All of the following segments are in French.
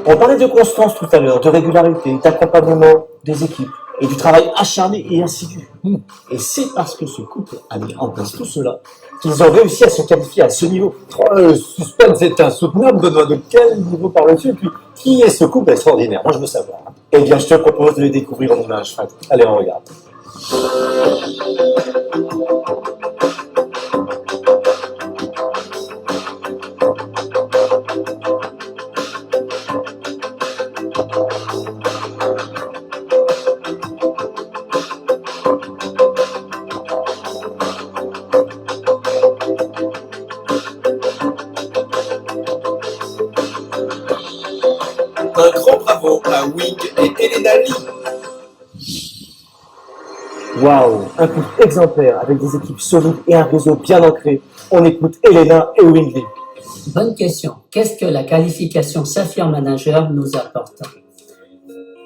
On parlait de constance tout à l'heure, de régularité, d'accompagnement des équipes et du travail acharné et assidu. Et c'est parce que ce couple a mis en place tout cela qu'ils ont réussi à se qualifier à ce niveau. Oh, le suspense est insoutenable, Benoît. De quel niveau parles-tu? Puis, qui est ce couple extraordinaire? Moi, je veux savoir. Eh bien, je te propose de les découvrir en image, Fred. Allez, on regarde. Un grand bravo à Wing et Elena Lee. Waouh, un couple exemplaire avec des équipes solides et un réseau bien ancré. On écoute Elena et Wingley. Bonne question. Qu'est-ce que la qualification Saphir Manager nous apporte?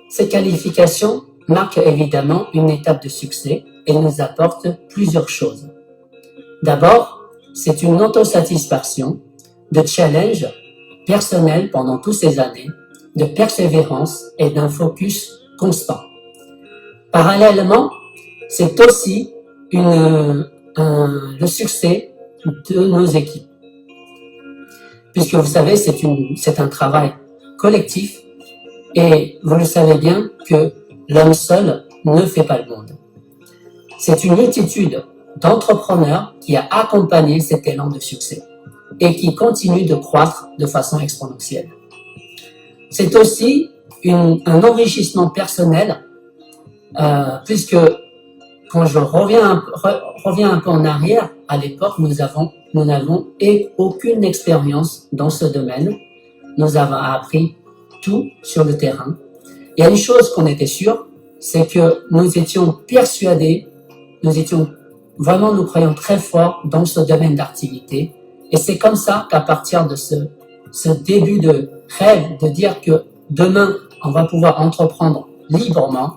Cette qualification marque évidemment une étape de succès et nous apporte plusieurs choses. D'abord, c'est une autosatisfaction, de challenge personnel pendant toutes ces années, de persévérance et d'un focus constant. Parallèlement, c'est aussi le succès de nos équipes. Puisque vous savez, c'est un travail collectif et vous le savez bien que l'homme seul ne fait pas le monde. C'est une multitude d'entrepreneurs qui a accompagné cet élan de succès et qui continue de croître de façon exponentielle. C'est aussi un enrichissement personnel puisque quand je reviens un peu en arrière, à l'époque, nous n'avons aucune expérience dans ce domaine. Nous avons appris tout sur le terrain. Il y a une chose qu'on était sûr, c'est que nous étions persuadés, nous croyons très fort dans ce domaine d'activité. Et c'est comme ça qu'à partir de ce début de rêve, de dire que demain, on va pouvoir entreprendre librement,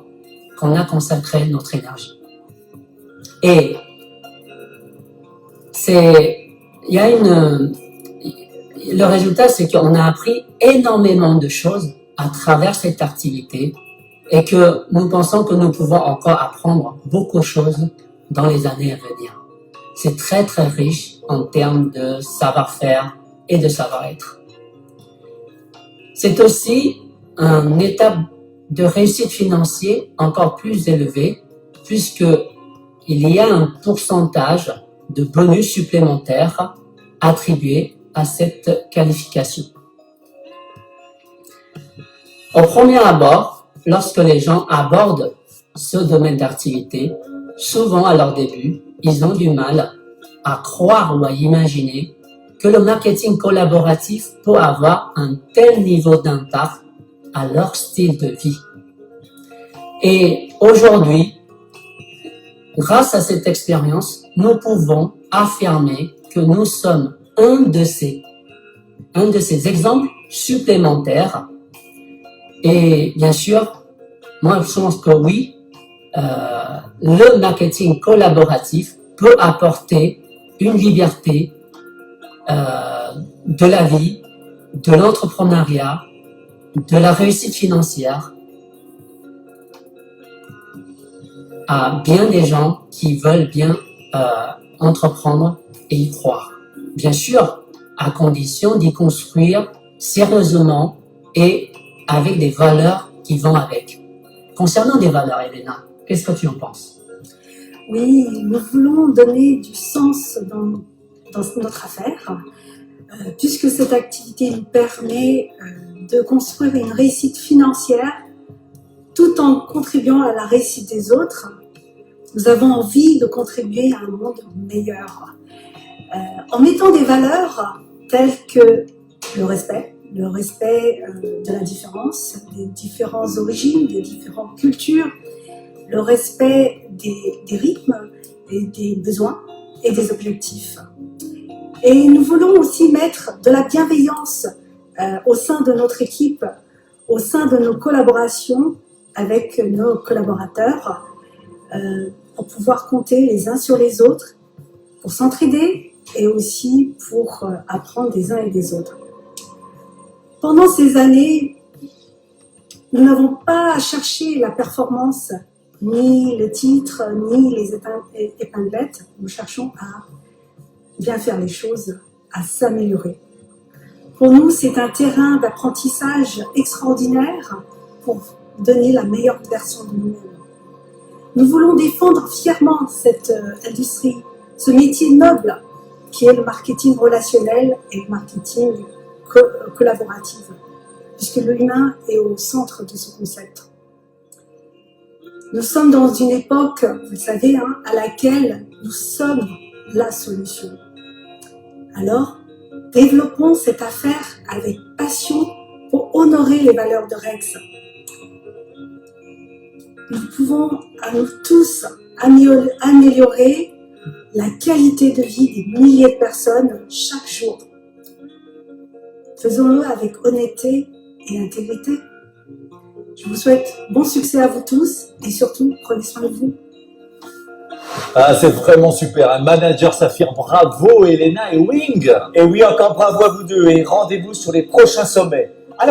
qu'on a consacré notre énergie. Et le résultat, c'est qu'on a appris énormément de choses à travers cette activité et que nous pensons que nous pouvons encore apprendre beaucoup de choses dans les années à venir. C'est très très riche en termes de savoir-faire et de savoir-être. C'est aussi une étape de réussite financière encore plus élevée puisque il y a un pourcentage de bonus supplémentaires attribués à cette qualification. Au premier abord, lorsque les gens abordent ce domaine d'activité, souvent à leur début, ils ont du mal à croire ou à imaginer que le marketing collaboratif peut avoir un tel niveau d'impact à leur style de vie. Et aujourd'hui, grâce à cette expérience, nous pouvons affirmer que nous sommes un de ces exemples supplémentaires. Et bien sûr, moi je pense que oui, le marketing collaboratif peut apporter une liberté de la vie, de l'entrepreneuriat, de la réussite financière à bien des gens qui veulent bien entreprendre et y croire. Bien sûr, à condition d'y construire sérieusement et avec des valeurs qui vont avec. Concernant des valeurs, Elena, qu'est-ce que tu en penses? Oui, nous voulons donner du sens dans notre affaire, puisque cette activité nous permet de construire une réussite financière tout en contribuant à la réussite des autres. Nous avons envie de contribuer à un monde meilleur. En mettant des valeurs telles que le respect de la différence, des différentes origines, des différentes cultures, le respect des rythmes, et des besoins et des objectifs. Et nous voulons aussi mettre de la bienveillance au sein de notre équipe, au sein de nos collaborations avec nos collaborateurs, pour pouvoir compter les uns sur les autres, pour s'entraider et aussi pour apprendre des uns et des autres. Pendant ces années Nous n'avons pas à chercher la performance, ni le titre, ni les épinglettes. Nous cherchons à bien faire les choses, à s'améliorer. Pour nous, c'est un terrain d'apprentissage extraordinaire pour donner la meilleure version de nous-mêmes. Nous voulons défendre fièrement cette industrie, ce métier noble qui est le marketing relationnel et le marketing collaboratif, puisque l'humain est au centre de ce concept. Nous sommes dans une époque, vous le savez, à laquelle nous sommes la solution. Alors, développons cette affaire avec passion pour honorer les valeurs de Rex. Nous pouvons à nous tous améliorer la qualité de vie des milliers de personnes chaque jour. Faisons-le avec honnêteté et intégrité. Je vous souhaite bon succès à vous tous et surtout, prenez soin de vous. Ah, c'est vraiment super. Un manager s'affirme. Bravo, Elena et Wing. Et oui, encore bravo à vous deux et rendez-vous sur les prochains sommets.